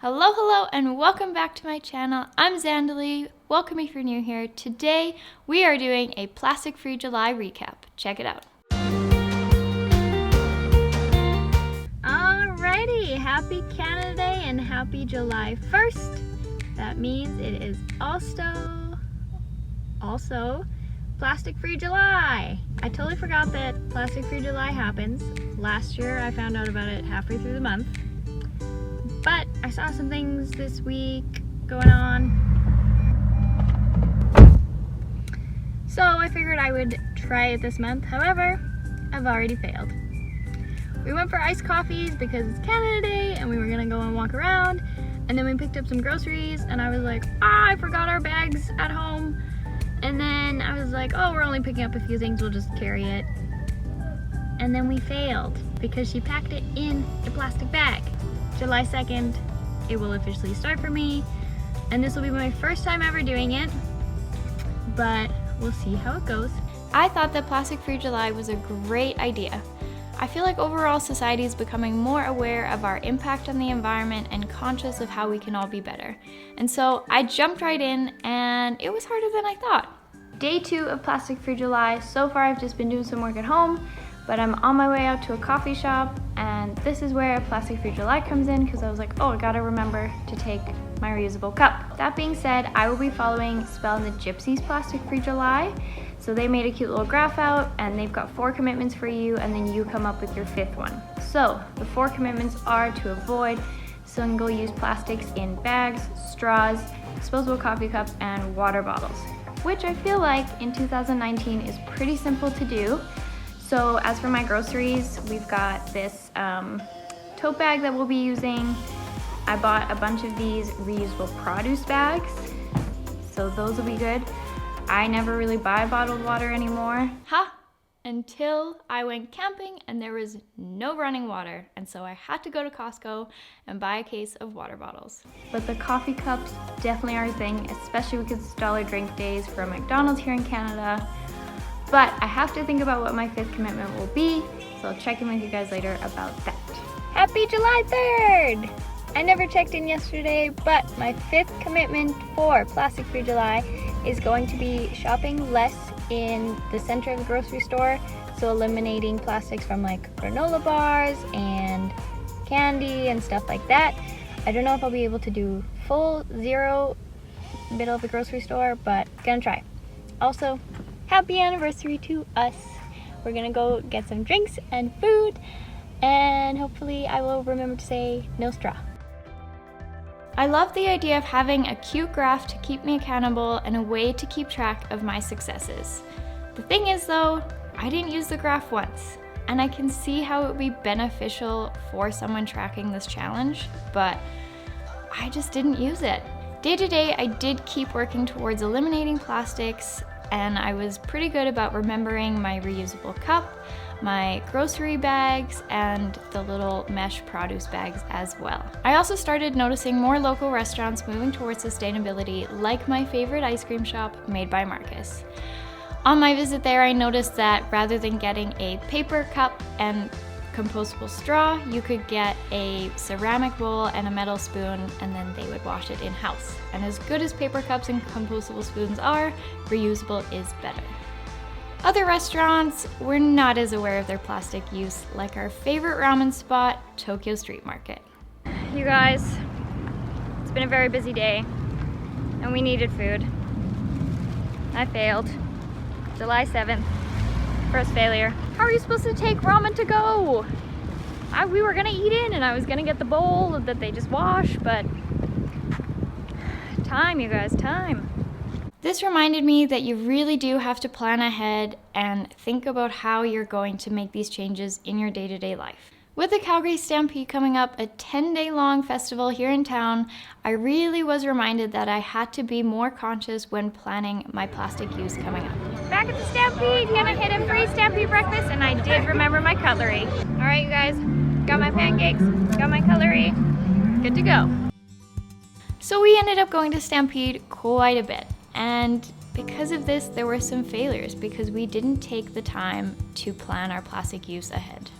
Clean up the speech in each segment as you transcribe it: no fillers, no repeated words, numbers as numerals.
Hello, and welcome back to my channel. I'm Zandalee. Welcome if you're new here. Today, we are doing a plastic-free July recap. Check it out. Alrighty, happy Canada Day and happy July 1st. That means it is also plastic-free July. I totally forgot that plastic-free July happens. Last year, I found out about it halfway through the month. But I saw some things this week going on, so I figured I would try it this month. However, I've already failed. We went for iced coffees because it's Canada Day and we were gonna go and walk around, and then we picked up some groceries and I was like, I forgot our bags at home. And then I was like, oh, we're only picking up a few things, we'll just carry it. And then we failed because she packed it in a plastic bag. July 2nd, it will officially start for me, and this will be my first time ever doing it, but we'll see how it goes. I thought that Plastic-Free July was a great idea. I feel like overall society is becoming more aware of our impact on the environment and conscious of how we can all be better. And so I jumped right in, and it was harder than I thought. Day 2 of Plastic-Free July. So far I've just been doing some work at home, but I'm on my way out to a coffee shop, and this is where Plastic-Free July comes in, because I was like, oh, I gotta remember to take my reusable cup. That being said, I will be following Spell and the Gypsies Plastic-Free July. So they made a cute little graph out, and they've got 4 commitments for you, and then you come up with your 5th one. So the 4 commitments are to avoid single-use plastics in bags, straws, disposable coffee cups, and water bottles, which I feel like in 2019 is pretty simple to do. So as for my groceries, we've got this tote bag that we'll be using. I bought a bunch of these reusable produce bags, so those will be good. I never really buy bottled water anymore. Until I went camping and there was no running water, and so I had to go to Costco and buy a case of water bottles. But the coffee cups definitely are a thing, especially because it's dollar drink days for McDonald's here in Canada. But I have to think about what my 5th commitment will be, so I'll check in with you guys later about that. Happy July 3rd! I never checked in yesterday, but my 5th commitment for Plastic-Free July is going to be shopping less in the center of the grocery store, so eliminating plastics from like granola bars and candy and stuff like that. I don't know if I'll be able to do full zero middle of the grocery store, but gonna try. Also, happy anniversary to us. We're gonna go get some drinks and food, and hopefully I will remember to say no straw. I love the idea of having a cute graph to keep me accountable and a way to keep track of my successes. The thing is though, I didn't use the graph once, and I can see how it would be beneficial for someone tracking this challenge, but I just didn't use it. Day to day, I did keep working towards eliminating plastics, and I was pretty good about remembering my reusable cup, my grocery bags, and the little mesh produce bags as well. I also started noticing more local restaurants moving towards sustainability, like my favorite ice cream shop, Made by Marcus. On my visit there, I noticed that rather than getting a paper cup and compostable straw, you could get a ceramic bowl and a metal spoon, and then they would wash it in-house. And as good as paper cups and compostable spoons are, reusable is better. Other restaurants were not as aware of their plastic use, like our favorite ramen spot, Tokyo Street Market. You guys, it's been a very busy day, and we needed food. I failed. July 7th. First failure. How are you supposed to take ramen to go? We were gonna eat in, and I was gonna get the bowl that they just wash, but time, you guys, time. This reminded me that you really do have to plan ahead and think about how you're going to make these changes in your day-to-day life. With the Calgary Stampede coming up, a 10-day long festival here in town, I really was reminded that I had to be more conscious when planning my plastic use coming up. Back at the Stampede, gonna hit a free Stampede breakfast, and I did remember my cutlery. All right, you guys, got my pancakes, got my cutlery, good to go. So we ended up going to Stampede quite a bit, and because of this, there were some failures because we didn't take the time to plan our plastic use ahead.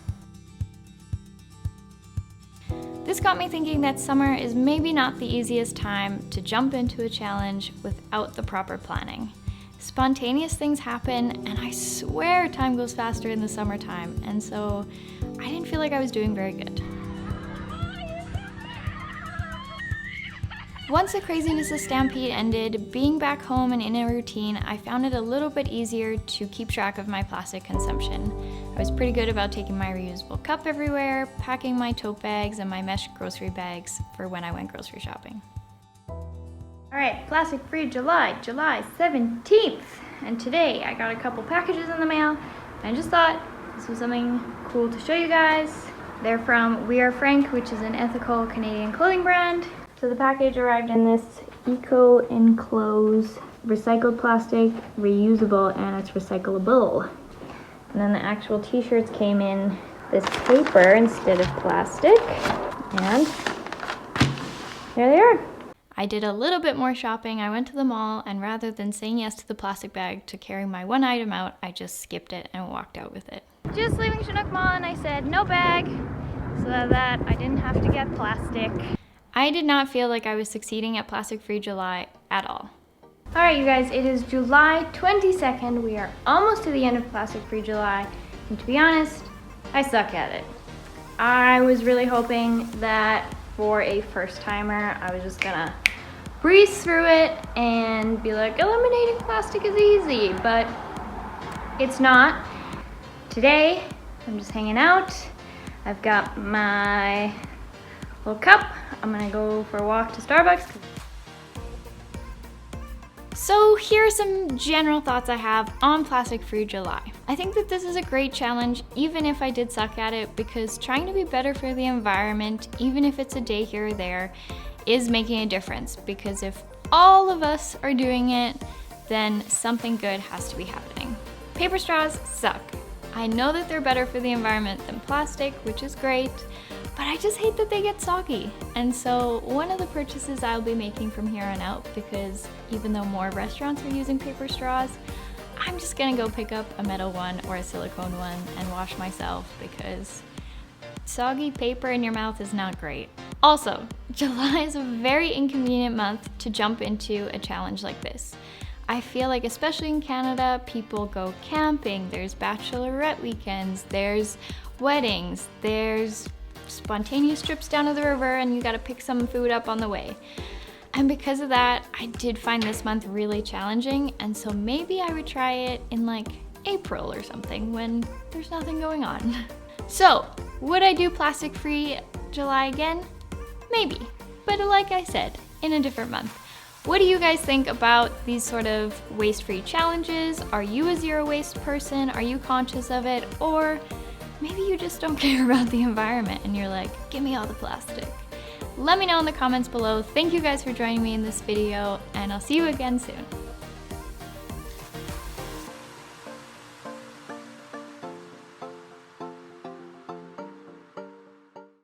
This got me thinking that summer is maybe not the easiest time to jump into a challenge without the proper planning. Spontaneous things happen, and I swear time goes faster in the summertime, and so I didn't feel like I was doing very good. Once the craziness of Stampede ended, being back home and in a routine, I found it a little bit easier to keep track of my plastic consumption. I was pretty good about taking my reusable cup everywhere, packing my tote bags and my mesh grocery bags for when I went grocery shopping. Alright, plastic-free July 17th. And today I got a couple packages in the mail, and I just thought this was something cool to show you guys. They're from We Are Frank, which is an ethical Canadian clothing brand. So the package arrived in this eco-enclosed recycled plastic, reusable, and it's recyclable. And then the actual t-shirts came in this paper instead of plastic. And there they are. I did a little bit more shopping. I went to the mall, and rather than saying yes to the plastic bag to carry my one item out, I just skipped it and walked out with it. Just leaving Chinook Mall, and I said no bag, so that I didn't have to get plastic. I did not feel like I was succeeding at Plastic-Free July at all. Alright you guys, it is July 22nd. We are almost to the end of Plastic-Free July, and to be honest, I suck at it. I was really hoping that for a first timer, I was just gonna breeze through it and be like, eliminating plastic is easy, but it's not. Today, I'm just hanging out. I've got my little cup. I'm gonna go for a walk to Starbucks. So here are some general thoughts I have on Plastic-Free July. I think that this is a great challenge, even if I did suck at it, because trying to be better for the environment, even if it's a day here or there, is making a difference. Because if all of us are doing it, then something good has to be happening. Paper straws suck. I know that they're better for the environment than plastic, which is great, but I just hate that they get soggy. And so one of the purchases I'll be making from here on out, because even though more restaurants are using paper straws, I'm just gonna go pick up a metal one or a silicone one and wash myself, because soggy paper in your mouth is not great. Also, July is a very inconvenient month to jump into a challenge like this. I feel like, especially in Canada, people go camping, there's bachelorette weekends, there's weddings, there's spontaneous trips down to the river, and you gotta pick some food up on the way. And because of that, I did find this month really challenging, and so maybe I would try it in like April or something when there's nothing going on. So, would I do Plastic-Free July again? Maybe, but like I said, in a different month. What do you guys think about these sort of waste-free challenges? Are you a zero waste person? Are you conscious of it? Or maybe you just don't care about the environment and you're like, give me all the plastic. Let me know in the comments below. Thank you guys for joining me in this video, and I'll see you again soon.